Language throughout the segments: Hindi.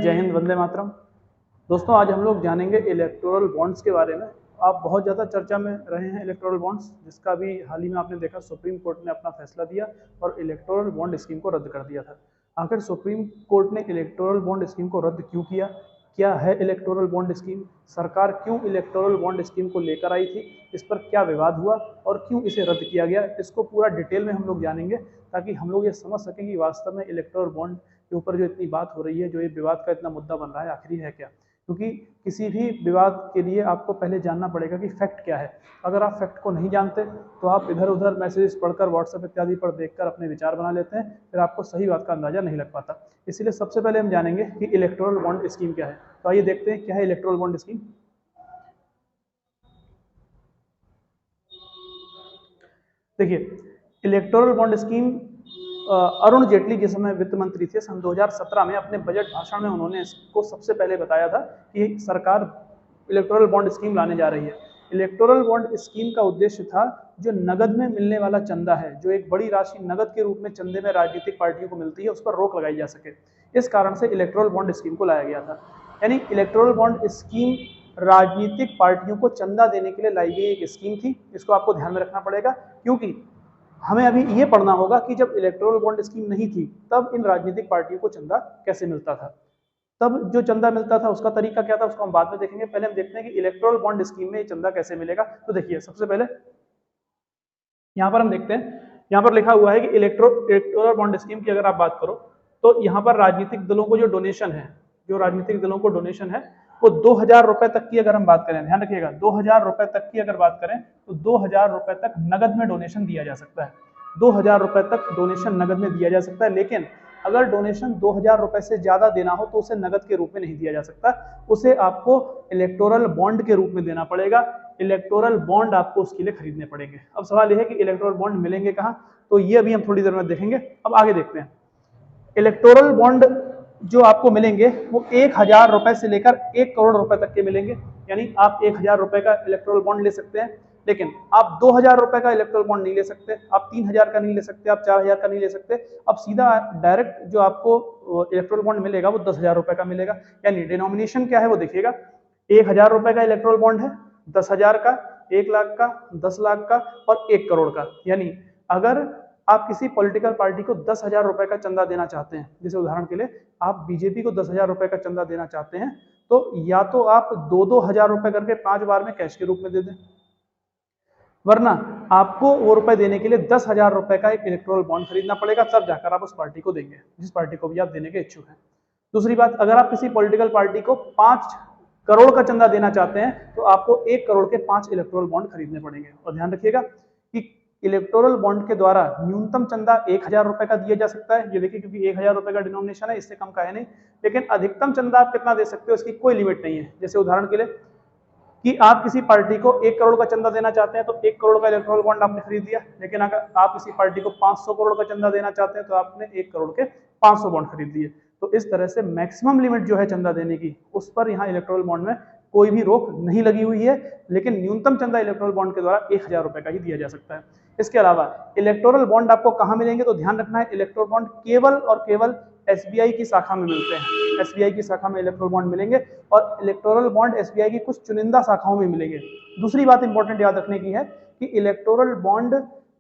जय हिंद, वंदे मातरम। दोस्तों, आज हम लोग जानेंगे इलेक्टोरल बॉन्ड्स के बारे में। आप बहुत ज़्यादा चर्चा में रहे हैं इलेक्टोरल बॉन्ड्स, जिसका भी हाल ही में आपने देखा सुप्रीम कोर्ट ने अपना फैसला दिया और इलेक्टोरल बॉन्ड स्कीम को रद्द कर दिया था। आखिर सुप्रीम कोर्ट ने इलेक्टोरल बॉन्ड स्कीम को रद्द क्यों किया? क्या है इलेक्टोरल बॉन्ड स्कीम? सरकार क्यों इलेक्टोरल बॉन्ड स्कीम को लेकर आई थी? इस पर क्या विवाद हुआ और क्यों इसे रद्द किया गया? इसको पूरा डिटेल में हम लोग जानेंगे, ताकि हम लोग ये समझ सकें कि वास्तव में इलेक्टोरल बॉन्ड के ऊपर जो इतनी बात हो रही है, जो ये विवाद का इतना मुद्दा बन रहा है, आखिर है क्या। क्योंकि किसी भी विवाद के लिए आपको पहले जानना पड़ेगा कि फैक्ट क्या है। अगर आप फैक्ट को नहीं जानते तो आप इधर उधर मैसेजेस पढ़कर, व्हाट्सएप इत्यादि पर देखकर अपने विचार बना लेते हैं, फिर आपको सही बात का अंदाजा नहीं लग पाता। इसलिए सबसे पहले हम जानेंगे कि इलेक्टोरल बॉन्ड स्कीम क्या है। तो आइए देखते हैं क्या है इलेक्टोरल बॉन्ड स्कीम। देखिए, electoral bond scheme Arun Jaitley जिस समय वित्त मंत्री थे सन 2017 में, अपने बजट भाषण में उन्होंने इसको सबसे पहले बताया था कि सरकार इलेक्टोरल बॉन्ड स्कीम लाने जा रही है। इलेक्टोरल बॉन्ड स्कीम का उद्देश्य था जो नगद में मिलने वाला चंदा है, जो एक बड़ी राशि नगद के रूप में चंदे में राजनीतिक पार्टियों को मिलती है, उस पर रोक लगाई जा सके। इस कारण से इलेक्टोरल बॉन्ड स्कीम को लाया गया था। यानी इलेक्टोरल बॉन्ड स्कीम राजनीतिक पार्टियों को चंदा देने के लिए लाई गई एक स्कीम थी। इसको आपको ध्यान में रखना पड़ेगा, क्योंकि हमें अभी ये पढ़ना होगा कि जब इलेक्टोरल बॉन्ड स्कीम नहीं थी तब इन राजनीतिक पार्टियों को चंदा कैसे मिलता था। तब जो चंदा मिलता था उसका तरीका क्या था, उसको हम बाद में देखेंगे। पहले हम देखते हैं कि इलेक्टोरल बॉन्ड स्कीम में चंदा कैसे मिलेगा। तो देखिए, सबसे पहले यहाँ पर हम देखते हैं, यहाँ पर लिखा हुआ है कि इलेक्टोरल बॉन्ड स्कीम की अगर आप बात करो तो यहाँ पर राजनीतिक दलों को जो डोनेशन है, जो राजनीतिक दलों को डोनेशन है वो 2000 रुपए तक की अगर हम बात करें, ध्यान रखिएगा 2000 रुपए तक की अगर बात करें तो 2000 रुपए तक नगद में डोनेशन दिया जा सकता है। 2000 रुपए तक डोनेशन नगद में दिया जा सकता है। लेकिन अगर डोनेशन 2000 रुपए से ज्यादा देना हो तो उसे नगद के रूप में नहीं दिया जा सकता, उसे आपको इलेक्टोरल बॉन्ड के रूप में देना पड़ेगा। इलेक्टोरल बॉन्ड आपको उसके लिए खरीदने पड़ेंगे। अब सवाल यह है कि इलेक्टोरल बॉन्ड मिलेंगे कहाँ, तो ये अभी हम थोड़ी देर में देखेंगे। अब आगे देखते हैं। इलेक्टोरल बॉन्ड जो आपको मिलेंगे वो 1000 रुपए से लेकर 1 करोड़ रुपए तक के मिलेंगे। यानी आप 1000 रुपए का इलेक्टोरल बॉन्ड ले सकते हैं, लेकिन आप 2000 रुपए का इलेक्टोरल बॉन्ड नहीं ले सकते, आप 3000 का नहीं ले सकते, आप 4000 का नहीं ले सकते। अब सीधा डायरेक्ट जो आपको इलेक्टोरल बॉन्ड मिलेगा वो 10,000 रुपए का मिलेगा। यानी डिनोमिनेशन क्या है वो देखिएगा, 1000 रुपए का इलेक्टोरल बॉन्ड है, 10,000 का, 1 लाख का, 10 लाख का और 1 करोड़ का। यानी अगर आप किसी पॉलिटिकल पार्टी को 10,000 रुपए का चंदा देना चाहते हैं, जैसे उदाहरण के लिए आप बीजेपी को 10,000 रुपए का चंदा देना चाहते हैं, तो या तो आप 2-2 हजार रुपए करके 5 बार में कैश के रूप में दे दें, वरना आपको वो रुपए देने के लिए 10,000 रुपए का एक इलेक्टोरल बॉन्ड खरीदना पड़ेगा, तब जाकर आप उस पार्टी को देंगे, जिस पार्टी को भी आप देने के इच्छुक हैं। दूसरी बात, अगर आप किसी पॉलिटिकल पार्टी को 5 करोड़ का चंदा देना चाहते हैं तो आपको 1 करोड़ के 5 इलेक्टोरल बॉन्ड खरीदने पड़ेंगे। और ध्यान रखिएगा कि इलेक्टोरल बॉन्ड के द्वारा न्यूनतम चंदा 1000 रुपए का दिया जा सकता है। ये देखिए, क्योंकि 1000 रुपए का डिनोमिनेशन है, इससे कम का है नहीं। लेकिन अधिकतम चंदा आप कितना दे सकते हो इसकी कोई लिमिट नहीं है। जैसे उदाहरण के लिए कि आप किसी पार्टी को 1 करोड़ का चंदा देना चाहते हैं तो 1 करोड़ का इलेक्टोरल बॉन्ड आपने खरीद दिया। लेकिन अगर आप किसी पार्टी को 500 करोड़ का चंदा देना चाहते हैं तो आपने 1 करोड़ के 500 बॉन्ड खरीद दिए। तो इस तरह से मैक्सिमम लिमिट जो है चंदा देने की, उस पर यहाँ इलेक्टोरल बॉन्ड में कोई भी रोक नहीं लगी हुई है। लेकिन न्यूनतम चंदा इलेक्टोरल बॉन्ड के द्वारा 1000 रुपए का ही दिया जा सकता है। इसके अलावा इलेक्टोरल बॉन्ड आपको कहाँ मिलेंगे, तो ध्यान रखना है, इलेक्टोरल बॉन्ड केवल और केवल एसबीआई की शाखा में मिलते हैं। एसबीआई की शाखा में इलेक्टोरल बॉन्ड मिलेंगे और इलेक्टोरल बॉन्ड एसबीआई की कुछ चुनिंदा शाखाओं में मिलेंगे। दूसरी बात इंपॉर्टेंट याद रखने की है कि इलेक्टोरल बॉन्ड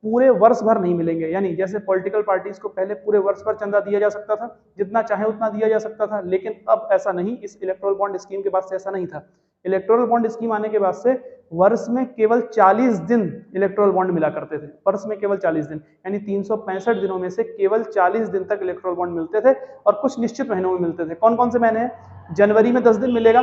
पूरे वर्ष भर नहीं मिलेंगे। यानी जैसे पॉलिटिकल पार्टीज को पहले पूरे वर्ष भर चंदा दिया जा सकता था, जितना चाहे उतना दिया जा सकता था, लेकिन अब ऐसा नहीं। इस इलेक्टोरल बॉन्ड स्कीम के बाद से ऐसा नहीं था। इलेक्टोरल बॉन्ड स्कीम आने के बाद से वर्ष में केवल 40 दिन इलेक्टोरल बॉन्ड मिला करते थे। वर्ष में केवल 40 दिन, यानी 365 दिनों में से केवल 40 दिन तक इलेक्टोरल बॉन्ड मिलते थे और कुछ निश्चित महीनों में मिलते थे। कौन कौन से महीने हैं? जनवरी में 10 दिन मिलेगा,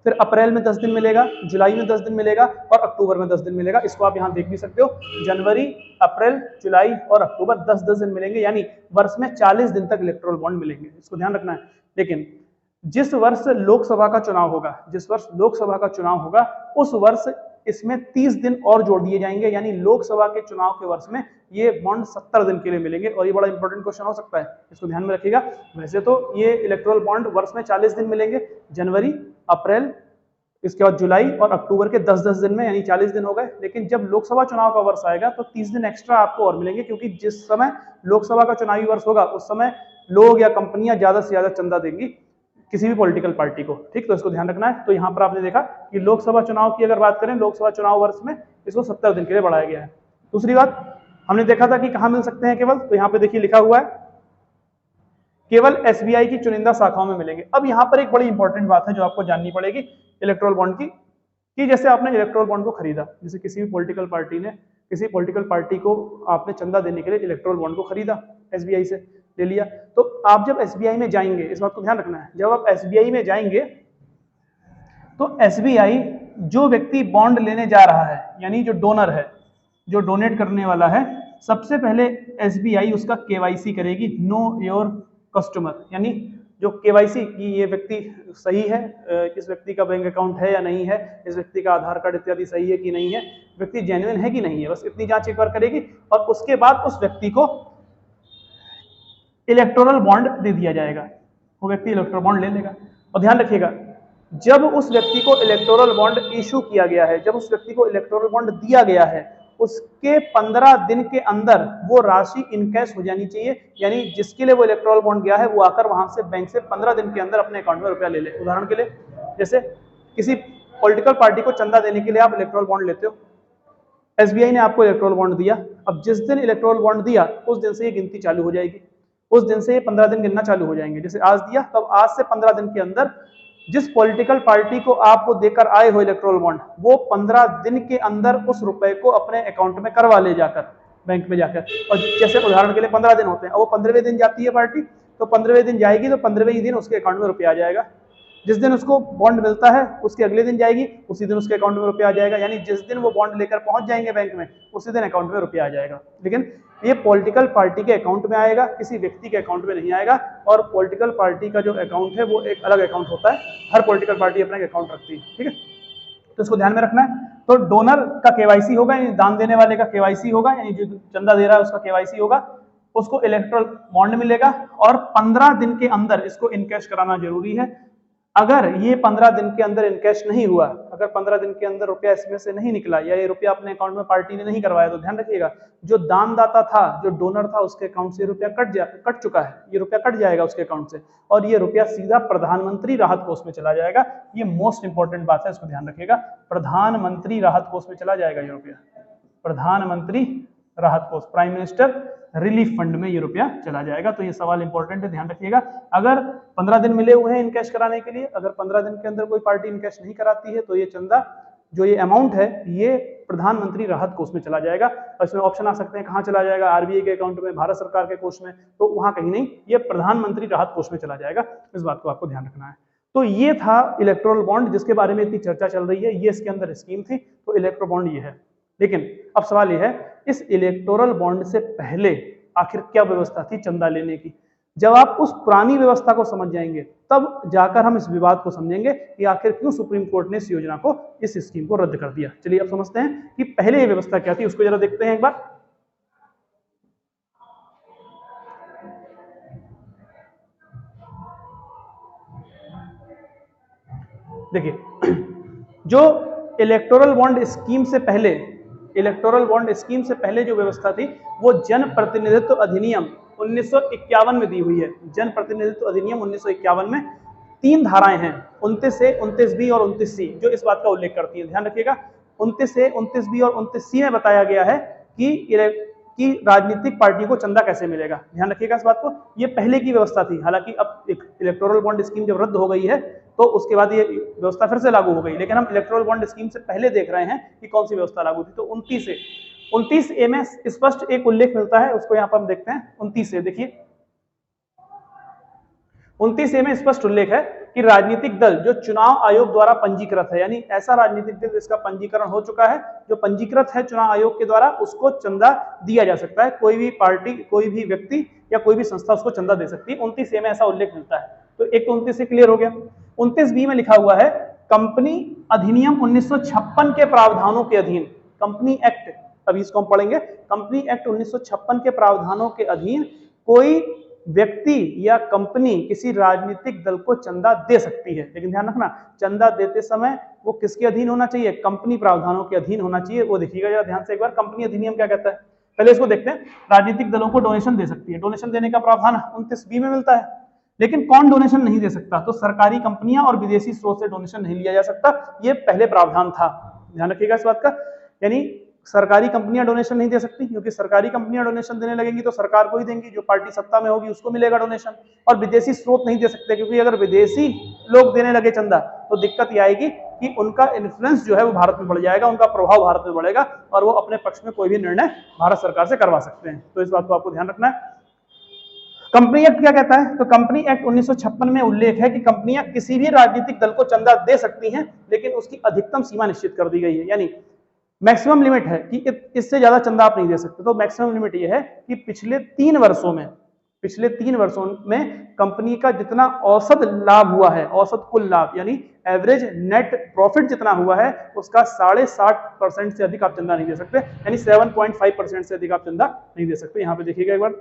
फिर अप्रैल में 10 दिन मिलेगा, जुलाई में 10 दिन मिलेगा और अक्टूबर में 10 दिन मिलेगा। इसको आप यहाँ देख भी सकते हो, जनवरी, अप्रैल, जुलाई और अक्टूबर 10-10 दिन मिलेंगे। यानी वर्ष में 40 दिन तक इलेक्टोरल बॉन्ड मिलेंगे, इसको ध्यान रखना है। लेकिन जिस वर्ष लोकसभा का चुनाव होगा, जिस वर्ष लोकसभा का चुनाव होगा उस वर्ष इसमें 30 दिन और जोड़ दिए जाएंगे। यानी लोकसभा के चुनाव के वर्ष में ये बॉन्ड 70 दिन के लिए मिलेंगे। और ये बड़ा इंपॉर्टेंट क्वेश्चन हो सकता है, इसको ध्यान में रखिएगा। वैसे तो ये इलेक्टोरल बॉन्ड वर्ष में 40 दिन मिलेंगे, जनवरी, अप्रैल, इसके बाद जुलाई और अक्टूबर के 10-10 दिन में, यानी 40 दिन हो गए। लेकिन जब लोकसभा चुनाव का वर्ष आएगा तो 30 दिन एक्स्ट्रा आपको और मिलेंगे, क्योंकि जिस समय लोकसभा का चुनावी वर्ष होगा उस समय लोग या कंपनियां ज्यादा से ज्यादा चंदा देंगी किसी भी पॉलिटिकल पार्टी को, ठीक, तो इसको ध्यान रखना है। तो यहाँ पर आपने देखा कि लोकसभा चुनाव की अगर बात करें, लोकसभा चुनाव वर्ष में इसको 70 दिन के लिए बढ़ाया गया है। दूसरी बात हमने देखा था कि कहाँ मिल सकते हैं केवल, तो यहाँ पे देखिए लिखा हुआ है केवल एसबीआई की चुनिंदा शाखाओं में मिलेंगे। अब यहाँ पर एक बड़ी इंपॉर्टेंट बात है जो आपको जाननी पड़ेगी इलेक्टोरल बॉन्ड की, कि जैसे आपने इलेक्टोरल बॉन्ड को खरीदा, जैसे किसी भी पॉलिटिकल पार्टी ने, किसी पॉलिटिकल पार्टी को आपने चंदा देने के लिए इलेक्टोरल बॉन्ड को खरीदा, एसबीआई से ले लिया, तो आप जब एसबीआई में जाएंगे, इस बात को ध्यान रखना है, जब आप एसबीआई में जाएंगे तो एसबीआई जो व्यक्ति बॉन्ड लेने जा रहा है, यानी जो डोनर है, जो डोनेट करने वाला है, सबसे पहले एसबीआई उसका केवाईसी करेगी, नो योर कस्टमर, यानी जो केवाईसी कि ये व्यक्ति सही है, इस व्यक्ति का बैंक अकाउंट है या नहीं है, इस व्यक्ति का आधार कार्ड इत्यादि सही है कि नहीं है, व्यक्ति जेन्युइन है कि नहीं है, बस इतनी जांच एक बार करेगी और उसके बाद उस व्यक्ति को इलेक्टोरल बॉन्ड दे दिया जाएगा, वो व्यक्ति इलेक्टोरल बॉन्ड ले लेगा। और ध्यान रखिएगा, जब उस व्यक्ति को इलेक्टोरल बॉन्ड इशू किया गया है, जब उस व्यक्ति को इलेक्टोरल बॉन्ड दिया गया है, उसके 15 दिन के अंदर वो राशि इनकैश हो जानी चाहिए, यानी जिसके लिए वो इलेक्टोरल बॉन्ड गया है वो आकर वहां से बैंक से 15 दिन के अंदर अपने अकाउंट में रुपया ले ले। उदाहरण के लिए, जैसे किसी पॉलिटिकल पार्टी को चंदा देने के लिए आप इलेक्टोरल बॉन्ड लेते हो, एसबीआई ने आपको इलेक्टोरल बॉन्ड दिया, अब जिस दिन इलेक्टोरल बॉन्ड दिया उस दिन से ये गिनती चालू हो जाएगी, उस दिन से ये 15 दिन गिनना चालू हो जाएंगे। जैसे आज दिया, तब आज से 15 दिन के अंदर जिस पॉलिटिकल पार्टी को आप वो देकर आए हो इलेक्टोरल बॉन्ड, वो 15 दिन के अंदर उस रुपए को अपने अकाउंट में करवा ले जाकर, बैंक में जाकर। और जैसे उदाहरण के लिए 15 दिन होते हैं, वो 15वें दिन जाती है पार्टी, तो 15वें दिन जाएगी तो 15वें ही दिन उसके अकाउंट में रुपया आ जाएगा। जिस दिन उसको बॉन्ड मिलता है उसके अगले दिन जाएगी, उसी दिन उसके अकाउंट में रुपया आ जाएगा, यानी जिस दिन वो बॉन्ड लेकर पहुंच जाएंगे बैंक में, उसी दिन अकाउंट में रुपया आ जाएगा। लेकिन ये पॉलिटिकल पार्टी के अकाउंट में आएगा, किसी व्यक्ति के अकाउंट में नहीं आएगा। और पॉलिटिकल पार्टी का जो अकाउंट है वो एक अलग अकाउंट होता है, हर पॉलिटिकल पार्टी अपना अकाउंट रखती है, ठीक है, तो इसको ध्यान में रखना है। तो डोनर का केवाईसी होगा, यानी दान देने वाले का केवाईसी होगा, यानी जो चंदा दे रहा है उसका केवाईसी होगा, उसको इलेक्टोरल बॉन्ड मिलेगा और 15 दिन के अंदर इसको इनकैश कराना जरूरी है। अगर ये 15 दिन के अंदर इनकैश नहीं हुआ, अगर 15 दिन के अंदर रुपया इसमें से नहीं निकला या ये रुपया अपने अकाउंट में पार्टी ने नहीं करवाया, तो ध्यान रखिएगा जो दानदाता था, जो डोनर था, उसके अकाउंट से रुपया कट चुका है, ये रुपया कट जाएगा उसके अकाउंट से और ये रुपया सीधा प्रधानमंत्री राहत कोष में चला जाएगा। ये मोस्ट इंपॉर्टेंट बात है, इसको ध्यान रखिएगा, प्रधानमंत्री राहत कोष में चला जाएगा ये रुपया, प्रधानमंत्री राहत कोष, प्राइम मिनिस्टर रिलीफ फंड में ये रुपया चला जाएगा। तो ये सवाल इंपॉर्टेंट है, ध्यान रखिएगा। अगर 15 दिन मिले हुए हैं इनकैश कराने के लिए, अगर 15 दिन के अंदर कोई पार्टी इनकैश नहीं कराती है तो ये चंदा, जो ये अमाउंट है, ये प्रधानमंत्री राहत कोष में चला जाएगा। और इसमें ऑप्शन आ सकते हैं कहाँ चला जाएगा, आरबीआई के अकाउंट में, भारत सरकार के कोष में, तो वहां कहीं नहीं, ये प्रधानमंत्री राहत कोष में चला जाएगा। इस बात को आपको ध्यान रखना है। तो ये था इलेक्टोरल बॉन्ड, जिसके बारे में इतनी चर्चा चल रही है, ये इसके अंदर स्कीम थी। तो इलेक्टोरल बॉन्ड ये है। लेकिन अब सवाल ये है, इस इलेक्टोरल बॉन्ड से पहले आखिर क्या व्यवस्था थी चंदा लेने की? जब आप उस पुरानी व्यवस्था को समझ जाएंगे तब जाकर हम इस विवाद को समझेंगे कि आखिर क्यों सुप्रीम कोर्ट ने इस योजना को, इस स्कीम को रद्द कर दिया। चलिए अब समझते हैं कि पहले ये व्यवस्था क्या थी, उसको जरा देखते हैं एक बार। देखिए, जो इलेक्टोरल बॉन्ड स्कीम से पहले, इलेक्टोरल बॉन्ड स्कीम से पहले जो व्यवस्था थी वो जन प्रतिनिधित्व अधिनियम 1951 में दी हुई है। जन प्रतिनिधित्व अधिनियम 1951 में 3 धाराएं हैं, 29A, 29B और 29C, जो इस बात का उल्लेख करती है। ध्यान रखिएगा, 29A, 29B और 29C में बताया गया है कि राजनीतिक पार्टी को चंदा कैसे मिलेगा। ध्यान रखिएगा इस बात को। ये पहले की व्यवस्था थी, हालांकि अब इलेक्टोरल बॉन्ड स्कीम जब रद्द हो गई है तो उसके बाद ये व्यवस्था फिर से लागू हो गई, लेकिन हम इलेक्टोरल बॉन्ड स्कीम से पहले देख रहे हैं कि कौन सी व्यवस्था लागू थी। तो 29A में स्पष्ट एक उल्लेख मिलता है, उसको यहाँ पर हम देखते हैं। 29A देखिए, 29A में स्पष्ट उल्लेख है कि राजनीतिक दल जो चुनाव आयोग द्वारा पंजीकृत है, यानी ऐसा राजनीतिक दल जिसका पंजीकरण हो चुका है, जो पंजीकृत है चुनाव आयोग के द्वारा, उसको चंदा दिया जा सकता है। कोई भी पार्टी, कोई भी व्यक्ति या कोई भी संस्था उसको चंदा दे सकती है। 29A में ऐसा उल्लेख मिलता है। तो एक तो 29 से क्लियर हो गया। 29B में लिखा हुआ है, कंपनी अधिनियम 1956 के प्रावधानों के अधीन, कंपनी एक्ट, अभी इसको हम पढ़ेंगे, कंपनी एक्ट 1956 के प्रावधानों के अधीन कोई व्यक्ति या कंपनी किसी राजनीतिक दल को चंदा दे सकती है। लेकिन ध्यान रखना, चंदा देते समय वो किसके अधीन होना चाहिए? कंपनी प्रावधानों के अधीन होना चाहिए। वो देखिएगा जरा ध्यान से एक बार, कंपनी अधिनियम क्या कहता है, पहले इसको देखते हैं। राजनीतिक दलों को डोनेशन दे सकती है, डोनेशन देने का प्रावधान 29B में मिलता है। लेकिन कौन डोनेशन नहीं दे सकता? तो सरकारी कंपनियां और विदेशी स्रोत से डोनेशन नहीं लिया जा सकता, ये पहले प्रावधान था, ध्यान रखिएगा इस बात का। यानी सरकारी कंपनियां डोनेशन नहीं दे सकती, क्योंकि सरकारी कंपनियां डोनेशन देने लगेंगी तो सरकार को ही देंगी, जो पार्टी सत्ता में होगी उसको मिलेगा डोनेशन। और विदेशी स्रोत नहीं दे सकते, क्योंकि अगर विदेशी लोग देने लगे चंदा तो दिक्कत यह आएगी कि उनका इन्फ्लुएंस जो है वो भारत में बढ़ जाएगा, उनका प्रभाव भारत में बढ़ेगा और वो अपने पक्ष में कोई भी निर्णय भारत सरकार से करवा सकते हैं। तो इस बात को आपको ध्यान रखना है। कंपनी एक्ट क्या कहता है? तो कंपनी एक्ट 1956 में उल्लेख है कि कंपनियां किसी भी राजनीतिक दल को चंदा दे सकती हैं, लेकिन उसकी अधिकतम सीमा निश्चित कर दी गई है। यानी मैक्सिमम लिमिट है कि इससे ज्यादा चंदा आप नहीं दे सकते। तो मैक्सिमम लिमिट ये है कि पिछले 3 वर्षों में कंपनी का जितना औसत लाभ हुआ है, औसत कुल लाभ यानी एवरेज नेट प्रॉफिट जितना हुआ है, उसका 60.5% से अधिक आप चंदा नहीं दे सकते, यानी 7.5% से अधिक आप चंदा नहीं दे सकते। यहां पे देखिएगा एक बार,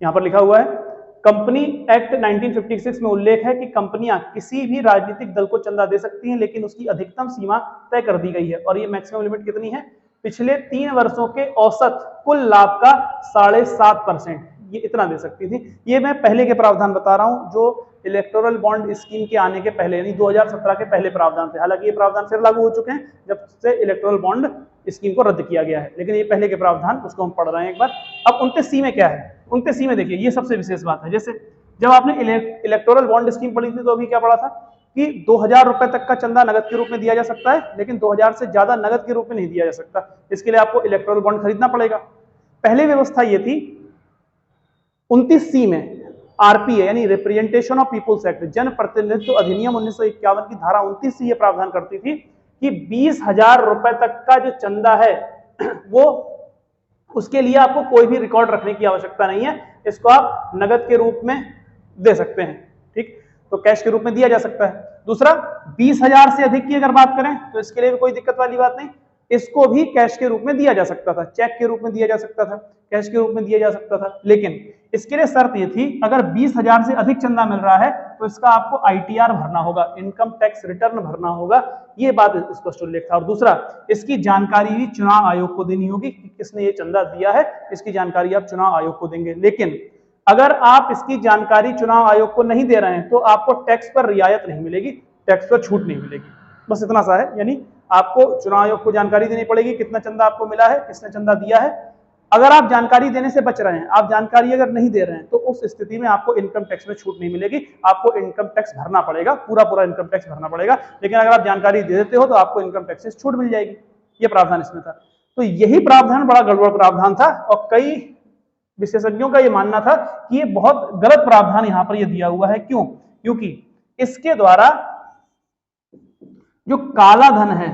यहां पर लिखा हुआ है कंपनी एक्ट 1956 में उल्लेख है कि कंपनियां किसी भी राजनीतिक दल को चंदा दे सकती हैं, लेकिन उसकी अधिकतम सीमा तय कर दी गई है। और ये मैक्सिमम लिमिट कितनी है? पिछले 3 वर्षों के औसत कुल लाभ का 7.5%, ये इतना दे सकती थी। ये मैं पहले के प्रावधान बता रहा हूं, जो इलेक्टोरल बॉन्ड स्कीम के आने के पहले यानी 2017 के पहले प्रावधान थे। हालांकि ये प्रावधान फिर लागू हो चुके हैं जब से इलेक्टोरल बॉन्ड स्कीम को रद्द किया गया है, लेकिन ये पहले के प्रावधान, उसको हम पढ़ रहे हैं एक बार। अब 29C में क्या है? 29C में देखिए, ये सबसे विशेष बात है। जैसे जब आपने इलेक्टोरल बॉन्ड स्कीम पढ़ी थी तो अभी क्या पढ़ा था कि 2000 रुपए तक का चंदा नगद के रूप में दिया जा सकता है, लेकिन 2000 से ज्यादा नगद के रूप में नहीं दिया जा सकता। इसके लिए आपको इलेक्टोरल बॉन्ड खरीदना पड़ेगा। पहले व्यवस्था ये थी 29C में आरपीए यानी रिप्रेजेंटेशन ऑफ पीपुल्स एक्ट, जन प्रतिनिधित्व अधिनियम 1951 की धारा 29C ये प्रावधान करती थी कि 20,000 रुपए तक का जो चंदा है वो, उसके लिए आपको कोई भी रिकॉर्ड रखने की आवश्यकता नहीं है, इसको आप नगद के रूप में दे सकते हैं। ठीक, तो कैश के रूप में दिया जा सकता है। दूसरा, 20,000 से अधिक की अगर बात करें तो इसके लिए भी कोई दिक्कत वाली बात नहीं, इसको भी कैश के रूप में दिया जा सकता था, चेक के रूप में दिया जा सकता था, कैश के रूप में दिया जा सकता था। लेकिन इसके लिए शर्त ये थी, अगर 20,000 से अधिक चंदा मिल रहा है तो इसका आपको ITR भरना होगा, इनकम टैक्स रिटर्न भरना होगा, ये बात स्पष्ट उल्लेख था। और दूसरा, इसकी जानकारी भी चुनाव आयोग को देनी होगी कि किसने ये चंदा दिया है, इसकी जानकारी आप चुनाव आयोग को देंगे। लेकिन अगर आप इसकी जानकारी चुनाव आयोग को नहीं दे रहे हैं तो आपको टैक्स पर रियायत नहीं मिलेगी, टैक्स पर छूट नहीं मिलेगी। बस इतना सा है, यानी आपको चुनाव आयोग को जानकारी देनी पड़ेगी कितना चंदा आपको मिला है, किसने चंदा दिया है। अगर आप जानकारी देने से बच रहे हैं, आप जानकारी अगर नहीं दे रहे हैं, तो उस स्थिति में आपको इनकम टैक्स में छूट नहीं मिलेगी, आपको इनकम टैक्स भरना पड़ेगा, पूरा इनकम टैक्स भरना पड़ेगा। लेकिन अगर आप जानकारी दे देते हो तो आपको इनकम टैक्स से छूट मिल जाएगी। ये प्रावधान इसमें था। तो यही प्रावधान बड़ा गड़बड़ प्रावधान था और कई विशेषज्ञों का यह मानना था कि ये बहुत गलत प्रावधान यहां पर यह दिया हुआ है। क्यों? क्योंकि इसके द्वारा जो काला धन है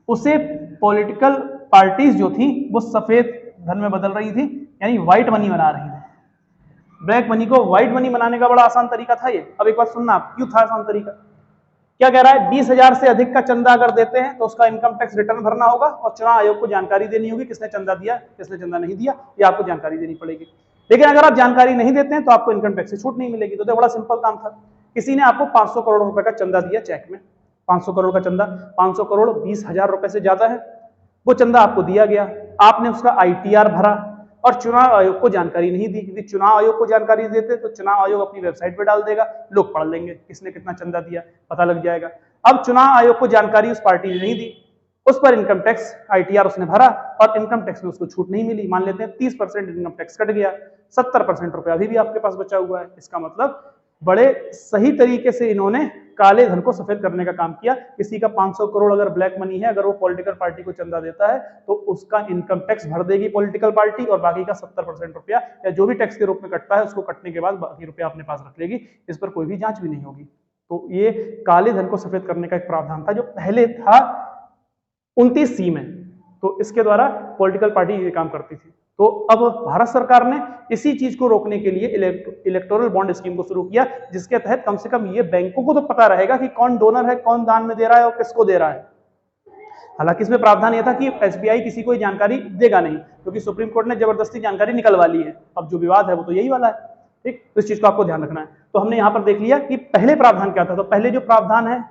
उसे पॉलिटिकल पार्टीज जो थी वो सफेद धन में बदल रही थी, यानी व्हाइट मनी बना रही थी। ब्लैक मनी को व्हाइट मनी बनाने का बड़ा आसान तरीका था ये। अब एक बात सुनना आप, क्यों था आसान तरीका? क्या कह रहा है? 20,000 से अधिक का चंदा अगर देते हैं तो उसका इनकम टैक्स रिटर्न भरना होगा और चुनाव आयोग को जानकारी देनी होगी किसने चंदा दिया, किसने चंदा नहीं दिया, ये आपको जानकारी देनी पड़ेगी। लेकिन अगर आप जानकारी नहीं देते हैं तो आपको इनकम टैक्स से छूट नहीं मिलेगी। तो बड़ा सिंपल काम था। किसी ने आपको 500 करोड़ रुपए का चंदा दिया चेक में, 500 करोड़ का चंदा, 500 करोड़ 20,000 रुपए से ज्यादा है, वो चंदा आपको दिया गया, आपने उसका ITR भरा और चुनाव आयोग को जानकारी नहीं दी, क्योंकि चुनाव आयोग को जानकारी देते तो चुनाव आयोग अपनी वेबसाइट पे डाल देगा, लोग पढ़ लेंगे किसने कितना चंदा दिया, पता लग जाएगा। अब चुनाव आयोग को जानकारी उस पार्टी ने नहीं दी, उस पर इनकम टैक्स ITR उसने भरा और इनकम टैक्स में उसको छूट नहीं मिली। मान लेते हैं 30% इनकम टैक्स कट गया, 70% रुपया अभी भी आपके पास बचा हुआ है। इसका मतलब बड़े सही तरीके से इन्होंने काले धन को सफेद करने का काम किया। किसी का 500 करोड़ अगर ब्लैक मनी है, अगर वो पॉलिटिकल पार्टी को चंदा देता है तो उसका इनकम टैक्स भर देगी पॉलिटिकल पार्टी और बाकी का 70% रुपया या जो भी टैक्स के रूप में कटता है उसको कटने के बाद बाकी रुपया अपने पास रख लेगी, इस पर कोई भी जांच भी नहीं होगी। तो ये काले धन को सफेद करने का एक प्रावधान था जो पहले था 29C में। तो इसके द्वारा पॉलिटिकल पार्टी ये काम करती थी। तो अब भारत सरकार ने इसी चीज को रोकने के लिए इलेक्टोरल बॉन्ड स्कीम को शुरू किया, जिसके तहत कम से कम ये बैंकों को तो पता रहेगा कि कौन डोनर है, कौन दान में दे रहा है और किसको दे रहा है। हालांकि इसमें प्रावधान यह था कि SBI किसी को जानकारी देगा नहीं, क्योंकि सुप्रीम कोर्ट ने जबरदस्ती जानकारी निकलवा ली है। अब जो विवाद है वो तो यही वाला है। ठीक, तो इस चीज को आपको ध्यान रखना है। तो हमने यहाँ पर देख लिया कि पहले प्रावधान क्या था। तो पहले जो प्रावधान है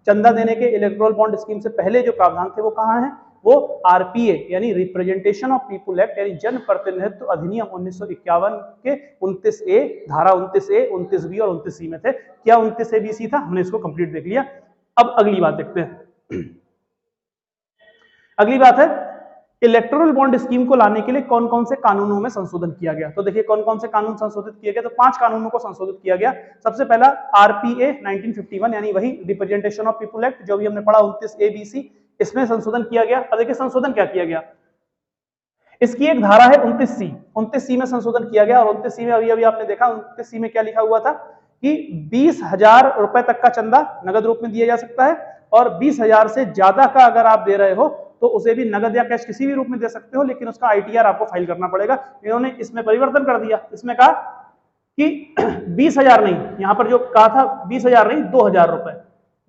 चंदा देने के इलेक्टोरल बॉन्ड स्कीम से पहले जो प्रावधान थे वो कहाँ है? वो आरपीए यानी रिप्रेजेंटेशन ऑफ पीपुल एक्ट यानी जन प्रतिनिधित्व अधिनियम 1951 के 29A, धारा 29A, 29B और 29C में थे। क्या 29ABC था? हमने इसको कंप्लीट देख लिया। अब अगली बात देखते हैं। अगली बात है इलेक्टोरल बॉन्ड स्कीम को लाने के लिए कौन कौन से कानूनों में संशोधन किया गया। तो देखिए कौन कौन से कानून संशोधित किए गए, तो 5 कानूनों को संशोधित किया गया। सबसे पहला आरपीए 1951 यानी वही रिप्रेजेंटेशन ऑफ पीपुल एक्ट जो भी हमने पढ़ा 29ABC, इसमें संशोधन किया गया। अब देखिए संशोधन क्या किया गया, इसकी एक धारा है 29C, 29C में संशोधन किया गया। और 29C में अभी आपने देखा 29C में क्या लिखा हुआ था कि 20,000 रुपए तक का चंदा नगद रूप में दिया जा सकता है और 20,000 से ज्यादा का अगर आप दे रहे हो तो उसे भी नगद या कैश किसी भी रूप में दे सकते हो, लेकिन उसका आईटीआर आपको फाइल करना पड़ेगा। इन्होंने इसमें परिवर्तन कर दिया, इसमें कहा कि 20,000 नहीं, यहां पर जो कहा था 20,000 नहीं, 2,000 रुपए,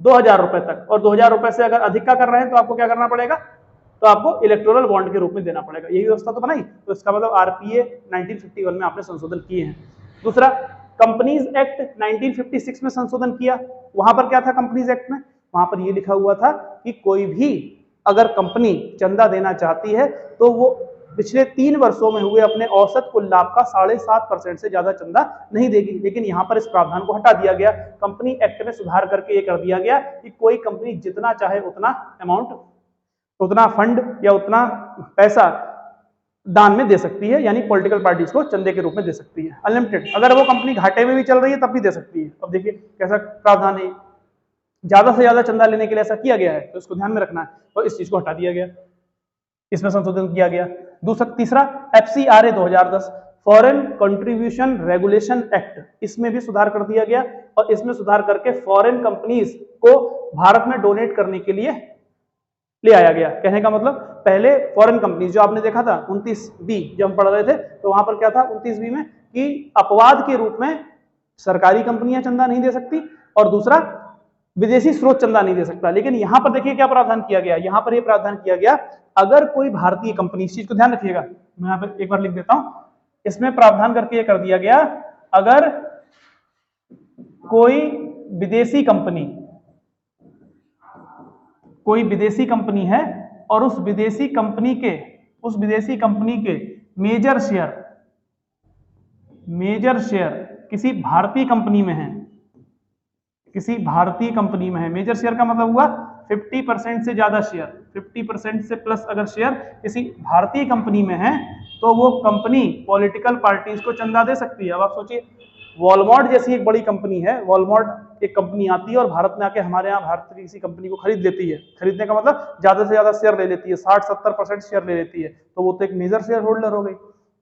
2,000 रुपए तक। और 2,000 रुपए से अगर अधिक का कर रहे हैं तो आपको क्या करना पड़ेगा, तो आपको इलेक्टोरल बॉन्ड के रूप में देना पड़ेगा। यही व्यवस्था तो बनाई। तो इसका मतलब आरपीए 1951 में आपने संशोधन किए हैं। दूसरा कंपनीज एक्ट 1956 में संशोधन किया। वहां पर क्या था कंपनीज एक्ट में, वहां पर यह लिखा हुआ था कि कोई भी अगर कंपनी चंदा देना चाहती है तो वो पिछले 3 वर्षों में हुए अपने औसत कुल लाभ का 7.5% से ज्यादा चंदा नहीं देगी। लेकिन यहां पर इस प्रावधान को हटा दिया गया। कंपनी एक्ट में सुधार करके ये कर दिया गया कि कोई कंपनी जितना चाहे उतना अमाउंट, उतना फंड या उतना पैसा दान में दे सकती है, यानी पॉलिटिकल पार्टीज को चंदे के रूप में दे सकती है अनलिमिटेड। अगर वो कंपनी घाटे में भी चल रही है तब भी दे सकती है। अब देखिए कैसा प्रावधान है, ज्यादा से ज्यादा चंदा लेने के लिए ऐसा किया गया है, तो इसको ध्यान में रखना है। तो इस चीज को हटा दिया गया, इसमें संशोधन किया गया। तीसरा FCRA 2010 foreign contribution regulation act, इसमें भी सुधार कर दिया गया। और इसमें सुधार करके फॉरेन कंपनीज को भारत में डोनेट करने के लिए ले आया गया। कहने का मतलब पहले फॉरेन कंपनीज जो आपने देखा था 29B जब हम पढ़ रहे थे, तो वहां पर क्या था 29B में कि अपवाद के रूप में सरकारी कंपनियां चंदा नहीं दे सकती और दूसरा विदेशी स्रोत चंदा नहीं दे सकता। लेकिन यहां पर देखिए क्या प्रावधान किया गया, यहां पर यह प्रावधान किया गया अगर कोई भारतीय कंपनी, इस चीज को ध्यान रखिएगा, मैं यहां पर एक बार लिख देता हूं, इसमें प्रावधान करके यह कर दिया गया अगर कोई विदेशी कंपनी है और उस विदेशी कंपनी के मेजर शेयर किसी भारतीय कंपनी में है, मेजर शेयर का मतलब हुआ 50% से ज्यादा शेयर, 50% से प्लस अगर शेयर किसी भारतीय कंपनी में है तो वो कंपनी पॉलिटिकल पार्टीज को चंदा दे सकती है। अब आप सोचिए वॉलमार्ट जैसी एक बड़ी कंपनी है, वॉलमार्ट एक कंपनी आती है और भारत में आके हमारे यहाँ भारतीय किसी कंपनी को खरीद लेती है। खरीदने का मतलब ज्यादा से ज्यादा शेयर ले लेती है, 60-70% शेयर ले लेती है, तो वो तो एक मेजर शेयर होल्डर हो गई।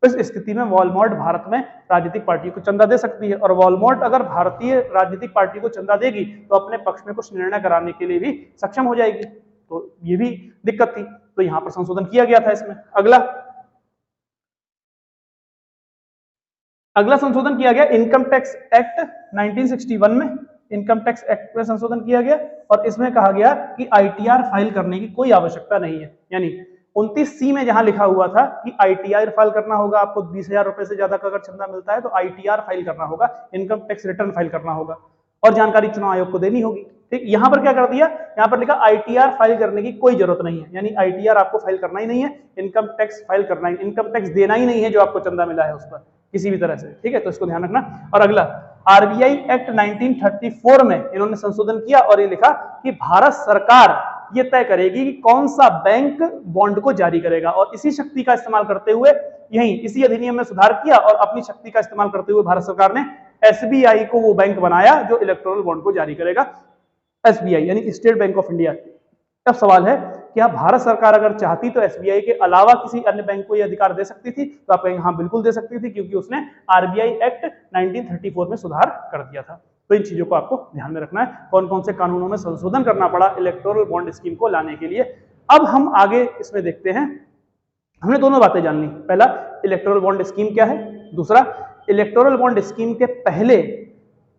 इस स्थिति में वॉलमार्ट भारत में राजनीतिक पार्टी को चंदा दे सकती है। और वॉलमार्ट अगर भारतीय राजनीतिक पार्टी को चंदा देगी तो अपने पक्ष में कुछ निर्णय कराने के लिए भी सक्षम हो जाएगी। तो ये भी दिक्कत थी, तो यहां पर संशोधन किया गया था इसमें। अगला संशोधन किया गया इनकम टैक्स एक्ट 1961 में, इनकम टैक्स एक्ट में संशोधन किया गया और इसमें कहा गया कि आईटीआर फाइल करने की कोई आवश्यकता नहीं है। यानी 29C में जहां लिखा हुआ था कि आईटीआर फाइल करना होगा, आपको 20,000 रुपए से ज्यादा का अगर चंदा मिलता है तो आईटीआर फाइल करना होगा, इनकम टैक्स रिटर्न फाइल करना होगा और जानकारी चुनाव आयोग को देनी होगी। ठीक, यहां पर क्या कर दिया, यहां पर लिखा आईटीआर फाइल करने की कोई जरूरत नहीं है, यानी आईटीआर आपको फाइल करना ही नहीं है, इनकम टैक्स फाइल करना ही, इनकम टैक्स देना ही नहीं है जो आपको चंदा मिला है उस पर किसी भी तरह से। ठीक है, तो इसको ध्यान रखना। और अगला आरबीआई एक्ट 1934 में इन्होंने संशोधन किया और ये लिखा कि भारत सरकार ये तय करेगी कि कौन सा बैंक बॉन्ड को जारी करेगा और इसी शक्ति का इस्तेमाल करते हुए इसी अधिनियम में सुधार किया और अपनी शक्ति का इस्तेमाल करते हुए भारत सरकार ने एसबीआई को वो बैंक बनाया जो इलेक्टोरल बॉन्ड को जारी करेगा, एसबीआई यानी स्टेट बैंक ऑफ इंडिया। अब सवाल है क्या भारत सरकार अगर चाहती तो एसबीआई के अलावा किसी अन्य बैंक को यह अधिकार दे सकती थी? तो आप कहेंगे हाँ बिल्कुल दे सकती थी, क्योंकि उसने आरबीआई एक्ट 1934 में सुधार कर दिया था। तो इन चीजों को आपको ध्यान में रखना है, कौन कौन से कानूनों में संशोधन करना पड़ा इलेक्टोरल बॉन्ड स्कीम को लाने के लिए। अब हम आगे इसमें देखते हैं, हमने दोनों बातें जान ली, पहला इलेक्टोरल बॉन्ड स्कीम क्या है, दूसरा इलेक्टोरल बॉन्ड स्कीम के पहले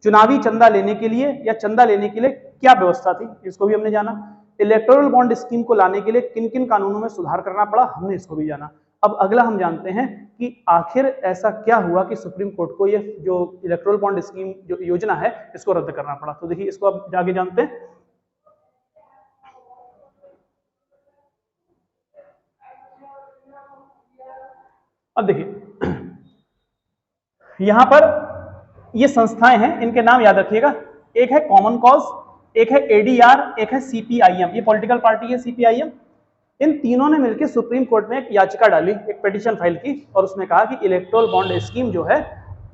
चुनावी चंदा लेने के लिए या चंदा लेने के लिए क्या व्यवस्था थी, इसको भी हमने जाना। इलेक्टोरल बॉन्ड स्कीम को लाने के लिए किन किन कानूनों में सुधार करना पड़ा, हमने इसको भी जाना। अब अगला हम जानते हैं कि आखिर ऐसा क्या हुआ कि सुप्रीम कोर्ट को ये जो इलेक्टोरल बॉन्ड स्कीम जो योजना है इसको रद्द करना पड़ा। तो देखिए इसको अब आगे जानते हैं। अब देखिए यहां पर ये संस्थाएं हैं, इनके नाम याद रखिएगा। एक है कॉमन कॉज, एक है एडीआर, एक है सीपीआईएम। ये पॉलिटिकल पार्टी है सीपीआईएम। इन तीनों ने मिलकर सुप्रीम कोर्ट में एक याचिका डाली, एक पिटीशन फाइल की, और उसमें कहा कि इलेक्टोरल बॉन्ड स्कीम जो है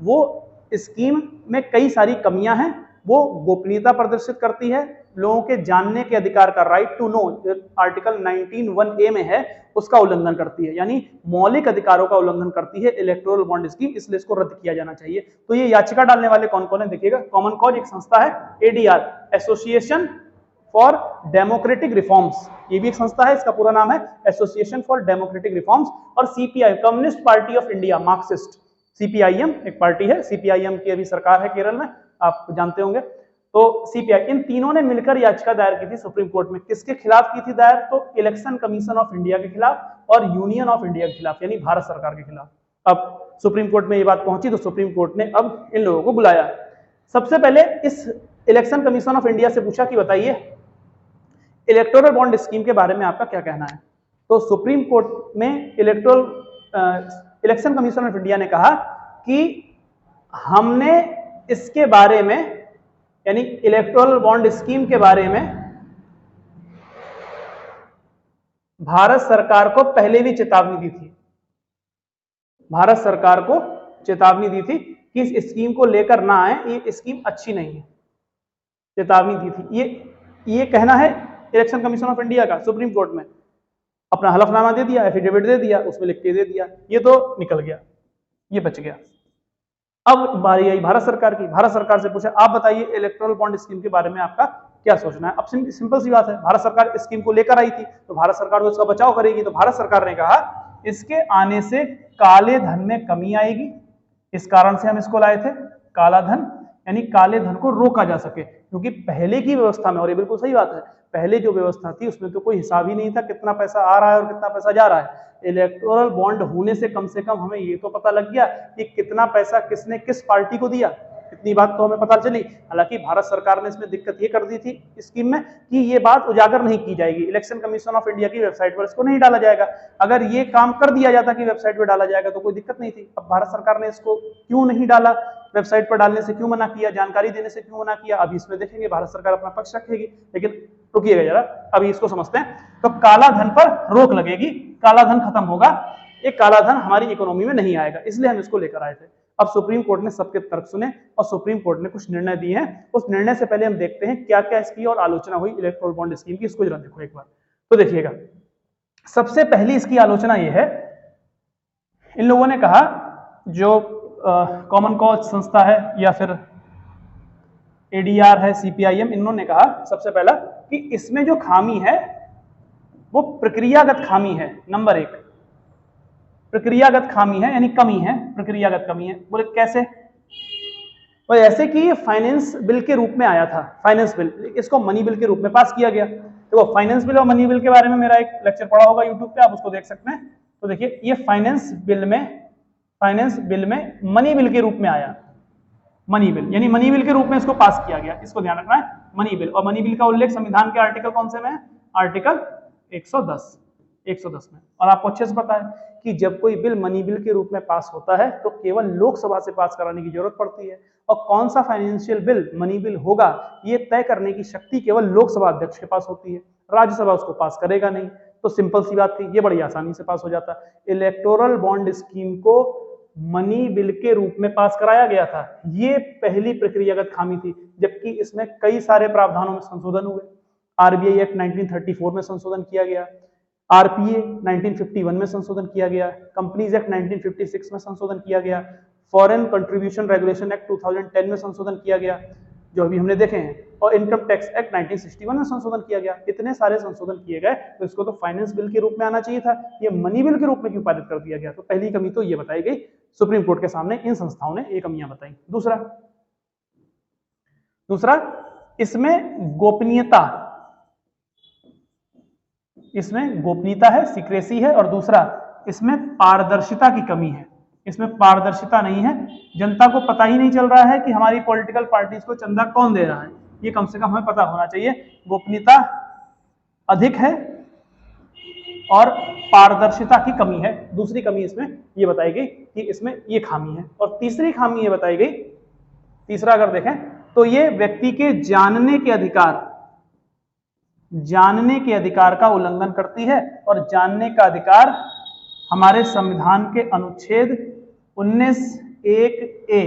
वो स्कीम में कई सारी कमियां हैं, वो गोपनीयता प्रदर्शित करती है, लोगों के जानने के अधिकार का right to know article 19(1)(a) में है उसका उल्लंघन करती है, यानी मौलिक अधिकारों का उल्लंघन करती है इलेक्टोरल बॉन्ड स्कीम, इसलिए इसको रद्द किया जाना चाहिए। तो ये याचिका डालने वाले कौन कौन है देखिएगा। कॉमन कॉज एक संस्था है, ADR association for democratic reforms, ये भी एक संस्था है, इसका पूरा नाम है एसोसिएशन फॉर डेमोक्रेटिक रिफॉर्म्स। और CPI communist party of India, Marxist. CPIM एक पार्टी है, सीपीआईएम की अभी सरकार है केरल में, आप जानते होंगे। तो सीपीआई, इन तीनों ने मिलकर याचिका दायर की थी सुप्रीम कोर्ट में। किसके खिलाफ की थी दायर? तो इलेक्शन कमीशन ऑफ इंडिया के खिलाफ और यूनियन ऑफ इंडिया के खिलाफ, यानी भारत सरकार के खिलाफ। अब सुप्रीम कोर्ट में ये बात पहुंची तो सुप्रीम कोर्ट ने अब इन लोगों को बुलाया। सबसे पहले इस इलेक्शन कमीशन ऑफ इंडिया से पूछा कि बताइए इलेक्टोरल बॉन्ड स्कीम के बारे में आपका क्या कहना है। तो सुप्रीम कोर्ट में इलेक्शन कमीशन ऑफ इंडिया ने कहा कि हमने इसके बारे में, यानी इलेक्टोरल बॉन्ड स्कीम के बारे में भारत सरकार को पहले भी चेतावनी दी थी। भारत सरकार को चेतावनी दी थी कि इस स्कीम को लेकर ना आए, ये स्कीम अच्छी नहीं है, चेतावनी दी थी। ये कहना है इलेक्शन कमीशन ऑफ इंडिया का सुप्रीम कोर्ट में। अपना हलफनामा दे दिया, एफिडेविट दे दिया, उसमें लिख के दे दिया, ये तो निकल गया, ये बच गया। अब बारी आई भारत सरकार की। भारत सरकार से पूछा आप बताइए इलेक्टोरल बॉन्ड स्कीम के बारे में आपका क्या सोचना है। अब सिंपल सी बात है, भारत सरकार स्कीम को लेकर आई थी तो भारत सरकार तो इसका बचाव करेगी। तो भारत सरकार ने कहा इसके आने से काले धन में कमी आएगी, इस कारण से हम इसको लाए थे। काला धन यानी काले धन को रोका जा सके, क्योंकि पहले की व्यवस्था में, और ये बिल्कुल सही बात है, पहले जो व्यवस्था थी उसमें तो कोई हिसाब ही नहीं था कितना पैसा आ रहा है और कितना पैसा जा रहा है। इलेक्टोरल बॉन्ड होने से कम हमें ये तो पता लग गया कि कितना पैसा किसने किस पार्टी को दिया, इतनी बात तो हमें पता चली। हालांकि भारत सरकार ने इसमें दिक्कत ये कर दी थी स्कीम में कि ये बात उजागर नहीं की जाएगी, इलेक्शन कमीशन ऑफ इंडिया की वेबसाइट पर इसको नहीं डाला जाएगा। अगर ये काम कर दिया जाता कि वेबसाइट पर डाला जाएगा तो कोई दिक्कत नहीं थी। अब भारत सरकार ने इसको क्यों नहीं डाला, वेबसाइट पर डालने से क्यों मना किया, जानकारी देने से क्यों मना किया, अभी इसमें देखेंगे। भारत सरकार अपना पक्ष रखेगी, लेकिन रुकिएगा जरा, अभी इसको समझते हैं। तो काला धन पर रोक लगेगी, काला धन खत्म होगा, एक काला धन हमारी इकोनॉमी में नहीं आएगा, इसलिए हम इसको लेकर आए थे। अब सुप्रीम कोर्ट ने सबके तर्क सुने और सुप्रीम कोर्ट ने कुछ निर्णय दिए हैं। उस निर्णय से पहले हम देखते हैं क्या क्या इसकी और आलोचना हुई इलेक्टोरल बॉन्ड स्कीम की, इसको जरा देखो एक बार। तो देखिएगा, सबसे पहली इसकी आलोचना यह है, इन लोगों ने कहा जो कॉमन कॉज संस्था है या फिर एडीआर है, सीपीआईएम, इन्होंने कहा सबसे पहला कि इसमें जो खामी है वो प्रक्रियागत खामी है। नंबर एक, प्रक्रियागत खामी है, यानी कमी है, प्रक्रियागत कमी है। बोले कैसे? तो ऐसे कि ये फाइनेंस बिल के रूप में आया था, फाइनेंस बिल, इसको मनी बिल के रूप में पास किया गया। तो फाइनेंस बिल और मनी बिल के बारे में मेरा एक लेक्चर पड़ा होगा यूट्यूब पे, आप उसको देख सकते हैं। तो देखिए, ये फाइनेंस बिल में मनी बिल के रूप में आया, मनी बिल, यानी मनी बिल के रूप में इसको पास किया गया, इसको ध्यान रखना है, मनी बिल। और मनी बिल का उल्लेख संविधान के आर्टिकल कौन से में है? आर्टिकल 110 में। और आपको अच्छे से पता है कि जब कोई बिल मनी बिल के रूप में पास होता है तो केवल लोकसभा से पास कराने की जरूरत पड़ती है, और कौन सा फाइनेंशियल बिल मनी बिल होगा ये तय करने की शक्ति केवल लोकसभा अध्यक्ष के पास होती है, राज्यसभा उसको पास करेगा नहीं। तो सिंपल सी बात थी, ये बड़ी आसानी से पास हो जाता। इलेक्टोरल बॉन्ड स्कीम को मनी बिल के रूप में पास कराया गया था, ये पहली प्रक्रियागत खामी थी, जबकि इसमें कई सारे प्रावधानों में संशोधन हुए। आरबीआई एक्ट 1934 में संशोधन किया गया, आरपीए 1951 में संशोधन किया गया, कंपनीज एक्ट 1956 में संशोधन किया गया, फॉरेन कंट्रीब्यूशन रेगुलेशन एक्ट 2010 में संशोधन किया गया, जो अभी हमने देखे हैं, और इनकम टैक्स एक्ट 1961 में संशोधन किया गया। इतने सारे संशोधन किए गए, तो इसको तो फाइनेंस बिल के रूप में आना चाहिए था, ये मनी बिल के रूप में क्यों पारित कर दिया गया? तो पहली कमी तो ये बताई गई सुप्रीम कोर्ट के सामने, इन संस्थाओं ने ये कमियां बताई। दूसरा, इसमें गोपनीयता है, सीक्रेसी है, और दूसरा इसमें पारदर्शिता की कमी है। इसमें पारदर्शिता नहीं है, जनता को पता ही नहीं चल रहा है कि हमारी पॉलिटिकल पार्टीज को चंदा कौन दे रहा है, ये कम से कम हमें पता होना चाहिए। गोपनीयता अधिक है, और पारदर्शिता की कमी है। दूसरी कमी इसमें ये बताई गई कि इसमें ये खामी है। और तीसरी खामी ये बताई गई, तीसरा अगर देखें तो ये व्यक्ति के जानने के अधिकार का उल्लंघन करती है। और जानने का अधिकार हमारे संविधान के अनुच्छेद 19(1)(a)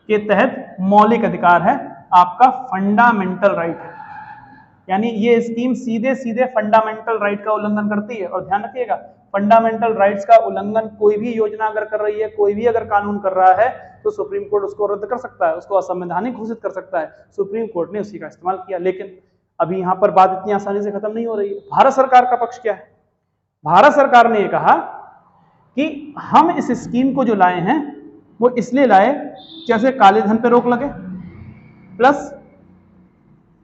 के तहत मौलिक अधिकार है, आपका फंडामेंटल राइट है। यानी ये स्कीम सीधे सीधे फंडामेंटल राइट का उल्लंघन करती है। और ध्यान रखिएगा, फंडामेंटल राइट्स का उल्लंघन कोई भी योजना अगर कर रही है, कोई भी अगर कानून कर रहा है, तो सुप्रीम कोर्ट उसको रद्द कर सकता है, उसको असंवैधानिक घोषित कर सकता है। सुप्रीम कोर्ट ने उसी का इस्तेमाल किया। लेकिन अभी यहां पर बात इतनी आसानी से खत्म नहीं हो रही है। भारत सरकार का पक्ष क्या है? भारत सरकार ने यह कहा कि हम इस स्कीम को जो लाए हैं वो इसलिए लाए जैसे काले धन पे रोक लगे, प्लस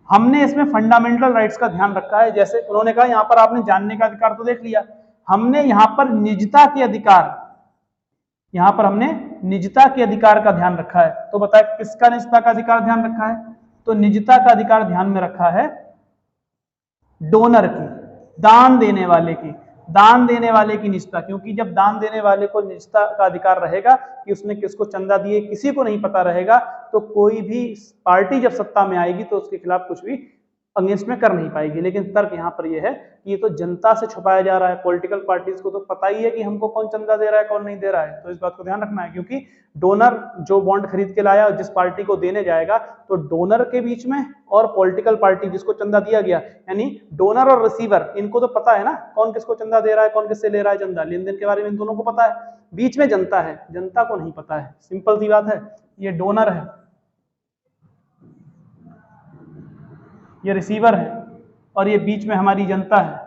हमने इसमें फंडामेंटल राइट्स का ध्यान रखा है। जैसे उन्होंने कहा यहां पर आपने जानने का अधिकार तो देख लिया, हमने यहां पर निजता के अधिकार, यहां पर हमने निजता के अधिकार का ध्यान रखा है। तो बताए किसका निजता का अधिकार ध्यान रखा है? तो निजता का अधिकार ध्यान में रखा है डोनर की, दान देने वाले की, दान देने वाले की निजता। क्योंकि जब दान देने वाले को निजता का अधिकार रहेगा कि उसने किसको चंदा दिए किसी को नहीं पता रहेगा, तो कोई भी पार्टी जब सत्ता में आएगी तो उसके खिलाफ कुछ भी अगेंस्ट में कर नहीं पाएगी। लेकिन तर्क यहाँ पर यह है कि ये तो जनता से छुपाया जा रहा है, पॉलिटिकल पार्टीज को तो पता ही है कि हमको कौन चंदा दे रहा है कौन नहीं दे रहा है। तो इस बात को ध्यान रखना है, क्योंकि डोनर जो बॉन्ड खरीद के लाया और जिस पार्टी को देने जाएगा, तो डोनर के बीच में और पॉलिटिकल पार्टी जिसको चंदा दिया गया, यानी डोनर और रिसीवर, इनको तो पता है ना कौन किसको चंदा दे रहा है, कौन किससे ले रहा है चंदा, लेन देन के बारे में इन दोनों को पता है। बीच में जनता है, जनता को नहीं पता है। सिंपल सी बात है, ये डोनर है, ये रिसीवर है, और ये बीच में हमारी जनता है।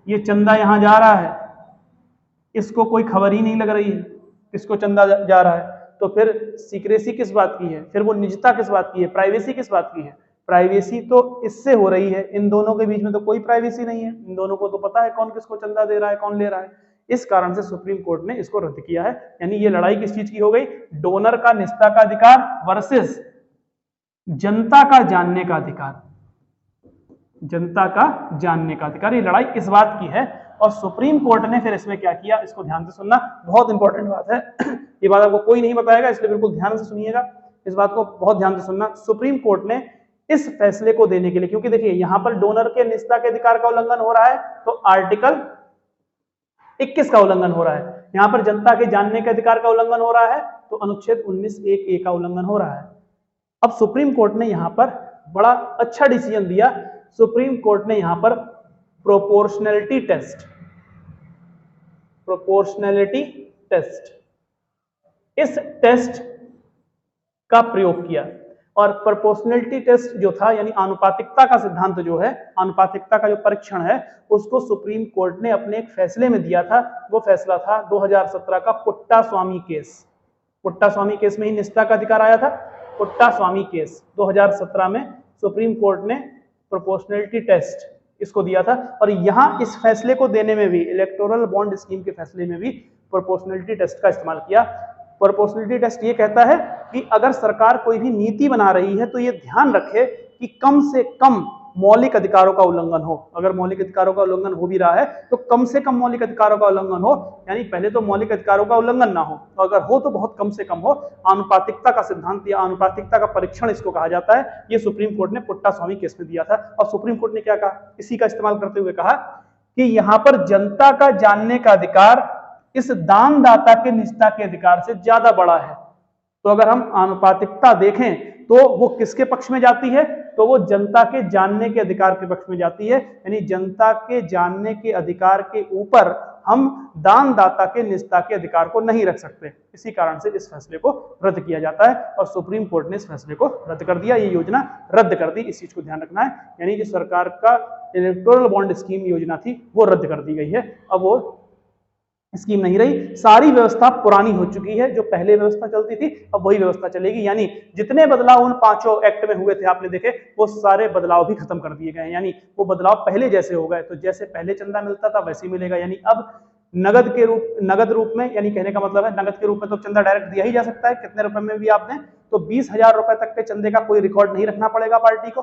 ये चंदा यहां जा रहा है, इसको कोई खबर ही नहीं लग रही है किसको चंदा जा रहा है। तो फिर सीक्रेसी किस बात की है? फिर वो निजता किस बात की है? प्राइवेसी किस बात की है? प्राइवेसी तो इससे हो रही है, इन दोनों के बीच में तो कोई प्राइवेसी नहीं है। इन दोनों को तो पता है कौन किसको चंदा दे रहा है कौन ले रहा है। इस कारण से सुप्रीम कोर्ट ने इसको रद्द किया है। यानी ये लड़ाई किस चीज की हो गई? डोनर का निजता का अधिकार वर्सेस जनता का जानने का अधिकार, जनता का जानने का अधिकार। ये लड़ाई इस बात की है। और सुप्रीम कोर्ट ने फिर इसमें क्या किया, इसको ध्यान से सुनना, बहुत इंपॉर्टेंट बात है। ये बात आपको कोई नहीं बताएगा, इसलिए बिल्कुल ध्यान से सुनिएगा, इस बात को बहुत ध्यान से सुनना। सुप्रीम कोर्ट ने इस फैसले को देने के लिए, क्योंकि देखिए यहां पर डोनर के निजता के अधिकार का उल्लंघन हो रहा है, तो आर्टिकल 21 का उल्लंघन हो रहा है। यहां पर जनता के जानने के अधिकार का उल्लंघन हो रहा है, तो अनुच्छेद 19(1)(a) का उल्लंघन हो रहा है। अब सुप्रीम कोर्ट ने यहां पर बड़ा अच्छा डिसीजन दिया। सुप्रीम कोर्ट ने यहां पर प्रोपोर्शनैलिटी टेस्ट, इस टेस्ट का प्रयोग किया। और प्रोपोर्शनैलिटी टेस्ट जो था, यानी आनुपातिकता का सिद्धांत जो है, आनुपातिकता का जो परीक्षण है, उसको सुप्रीम कोर्ट ने अपने एक फैसले में दिया था। वो फैसला था 2017 का पुट्टास्वामी केस। पुट्टास्वामी केस में ही निजता का अधिकार आया था। पुट्टास्वामी केस 2017 में सुप्रीम कोर्ट ने प्रोपोर्शनैलिटी टेस्ट इसको दिया था। और यहां इस फैसले को देने में भी, इलेक्टोरल बॉन्ड स्कीम के फैसले में भी प्रोपोर्शनैलिटी टेस्ट का इस्तेमाल किया। प्रोपोर्शनैलिटी टेस्ट ये कहता है कि अगर सरकार कोई भी नीति बना रही है तो ये ध्यान रखे कि कम से कम मौलिक अधिकारों का उल्लंघन हो। अगर मौलिक अधिकारों का उल्लंघन हो भी रहा है तो कम से कम मौलिक अधिकारों का उल्लंघन हो, यानी पहले तो मौलिक अधिकारों का उल्लंघन ना हो, अगर हो तो बहुत कम से कम हो। आनुपातिकता का सिद्धांत या आनुपातिकता का परीक्षण इसको कहा जाता है। ये सुप्रीम कोर्ट ने पुट्टास्वामी केस में दिया था। और सुप्रीम कोर्ट ने क्या कहा, इसी का इस्तेमाल करते हुए कहा कि यहां पर जनता का जानने का अधिकार इस दानदाता के निजता के अधिकार से ज्यादा बड़ा है। तो अगर हम आनुपातिकता देखें तो वो किसके पक्ष में जाती है? तो वो जनता के जानने के अधिकार के पक्ष में जाती है। यानी जनता के जानने के अधिकार के ऊपर हम दानदाता के निजता के अधिकार को नहीं रख सकते। इसी कारण से इस फैसले को रद्द किया जाता है। और सुप्रीम कोर्ट ने इस फैसले को रद्द कर दिया, ये योजना रद्द कर दी। इस चीज को ध्यान रखना है। यानी जो सरकार का इलेक्टोरल बॉन्ड स्कीम योजना थी वो रद्द कर दी गई है। अब वो स्कीम नहीं रही, सारी व्यवस्था पुरानी हो चुकी है। जो पहले व्यवस्था चलती थी अब वही व्यवस्था चलेगी। यानी जितने बदलाव उन 5 एक्ट में हुए थे आपने देखे, वो सारे बदलाव भी खत्म कर दिए गए। यानी वो बदलाव पहले जैसे हो गए, तो जैसे पहले चंदा मिलता था वैसे ही मिलेगा। यानी अब नगद रूप में, यानी कहने का मतलब है नगद के रूप में तो चंदा डायरेक्ट दिया ही जा सकता है, कितने रुपए में भी आप दें। तो 20,000 रुपए तक के चंदे का कोई रिकॉर्ड नहीं रखना पड़ेगा पार्टी को।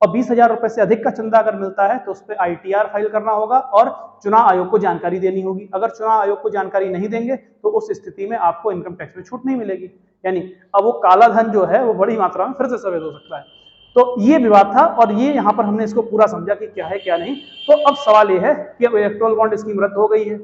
और 20,000 रुपए से अधिक का चंदा अगर मिलता है तो उस पर ITR फाइल करना होगा और चुनाव आयोग को जानकारी देनी होगी। अगर चुनाव आयोग को जानकारी नहीं देंगे तो उस स्थिति में आपको इनकम टैक्स में छूट नहीं मिलेगी, यानी अब वो काला धन जो है वो बड़ी मात्रा में फिर से सफेद हो सकता है। तो ये विवाद था और ये यहाँ पर हमने इसको पूरा समझा कि क्या है क्या नहीं। तो अब सवाल ये है कि अब इलेक्टोरल बॉन्ड स्कीम रद्द हो गई है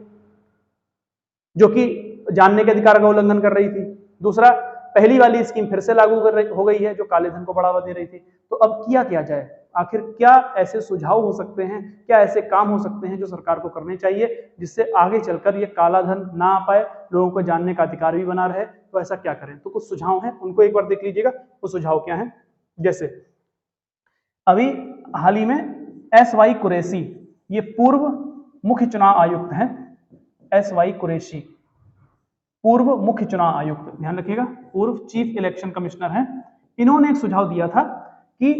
जो कि जानने के अधिकार का उल्लंघन कर रही थी। दूसरा, पहली वाली स्कीम फिर से लागू हो गई है जो काले धन को बढ़ावा दे रही थी। तो अब किया क्या जाए, आखिर क्या ऐसे सुझाव हो सकते हैं, क्या ऐसे काम हो सकते हैं जो सरकार को करने चाहिए जिससे आगे चलकर ये काला धन ना आ पाए, लोगों को जानने का अधिकार भी बना रहे। तो ऐसा क्या करें, तो कुछ सुझाव हैं, उनको एक बार देख लीजिएगा। वो सुझाव क्या है, जैसे अभी हाल ही में SY कुरैशी, ये पूर्व मुख्य चुनाव आयुक्त हैं, SY कुरैशी पूर्व मुख्य चुनाव आयुक्त, ध्यान रखिएगा, पूर्व चीफ इलेक्शन कमिश्नर हैं। इन्होंने एक सुझाव दिया था कि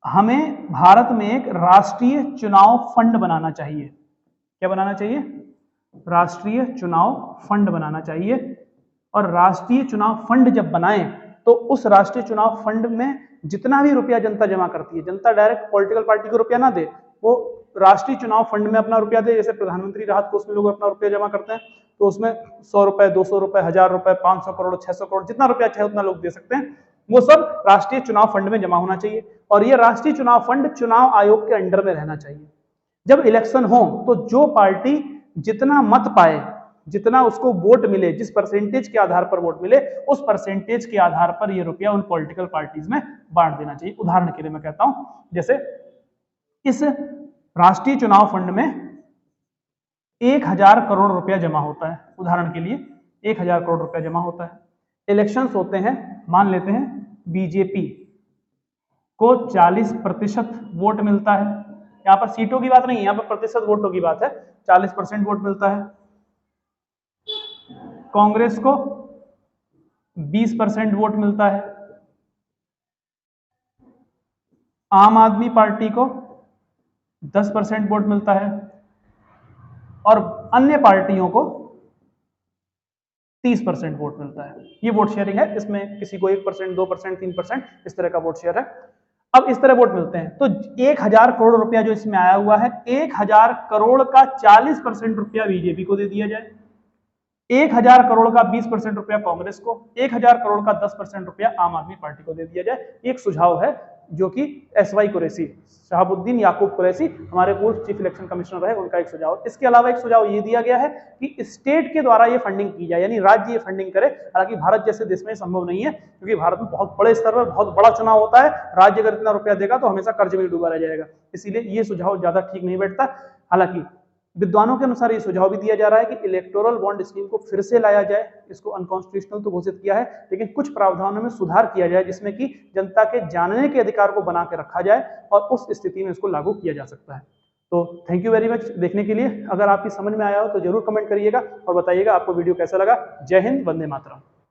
हमें भारत में एक राष्ट्रीय चुनाव फंड बनाना चाहिए। क्या बनाना चाहिए, राष्ट्रीय चुनाव फंड बनाना चाहिए। और राष्ट्रीय चुनाव फंड जब बनाएं तो उस राष्ट्रीय चुनाव फंड में जितना भी रुपया जनता जमा करती है, जनता डायरेक्ट पॉलिटिकल पार्टी को रुपया ना दे, वो राष्ट्रीय चुनाव फंड में अपना रुपया दे। जैसे प्रधानमंत्री राहत कोष में लोग अपना रुपया जमा करते हैं, तो उसमें 100 रुपए, 200 रुपए, 1000 रुपए, 500 करोड़, 600 करोड़, जितना रुपया चाहे उतना लोग दे सकते हैं। वो सब राष्ट्रीय चुनाव फंड में जमा होना चाहिए और ये राष्ट्रीय चुनाव फंड चुनाव आयोग के अंडर में रहना चाहिए। जब इलेक्शन हो तो जो पार्टी जितना मत पाए, जितना उसको वोट मिले, जिस परसेंटेज के आधार पर वोट मिले, उस परसेंटेज के आधार पर ये रुपया उन पॉलिटिकल पार्टीज में बांट देना चाहिए। उदाहरण के लिए मैं कहता हूं, जैसे इस राष्ट्रीय चुनाव फंड में 1000 करोड़ रुपया जमा होता है, उदाहरण के लिए 1000 करोड़ रुपया जमा होता है। इलेक्शंस होते हैं, मान लेते हैं बीजेपी को 40% वोट मिलता है। यहां पर सीटों की बात नहीं है, यहां पर प्रतिशत वोटों की बात है। 40% वोट मिलता है। कांग्रेस को 20% वोट मिलता है। आम आदमी पार्टी को 10% वोट मिलता है और अन्य पार्टियों को 30% वोट मिलता है। ये वोट शेयरिंग है, इसमें किसी को 1%, 2%, 3% इस तरह का वोट शेयर है। अब इस तरह वोट मिलते हैं तो 1000 करोड़ रुपया जो इसमें आया हुआ है, 1000 करोड़ का 40% रुपया बीजेपी को दे दिया जाए, 1000 करोड़ का 20% रुपया कांग्रेस को, 1000 करोड़ का 10% रुपया आम आदमी पार्टी को दे दिया जाए। एक सुझाव है जो कि SY कुरैशी, शहाबुद्दीन याकूब कुरैशी, हमारे पूर्व चीफ इलेक्शन कमिश्नर रहे, उनका एक सुझाव। इसके अलावा एक सुझाव ये दिया गया है कि स्टेट के द्वारा ये फंडिंग की जाए, यानी राज्य ये फंडिंग करे। हालांकि भारत जैसे देश में संभव नहीं है, क्योंकि भारत में बहुत बड़े स्तर पर बहुत बड़ा चुनाव होता है। राज्य अगर इतना रुपया देगा तो हमेशा कर्ज में डूबा रह जाएगा, इसीलिए ये सुझाव ज्यादा ठीक नहीं बैठता। हालांकि विद्वानों के अनुसार ये सुझाव भी दिया जा रहा है कि इलेक्टोरल बॉन्ड स्कीम को फिर से लाया जाए। इसको अनकॉन्स्टिट्यूशनल तो घोषित किया है, लेकिन कुछ प्रावधानों में सुधार किया जाए जिसमें कि जनता के जानने के अधिकार को बना के रखा जाए और उस स्थिति में इसको लागू किया जा सकता है। तो थैंक यू वेरी मच देखने के लिए। अगर आपकी समझ में आया हो तो जरूर कमेंट करिएगा और बताइएगा आपको वीडियो कैसा लगा। जय हिंद, वंदे मातरम।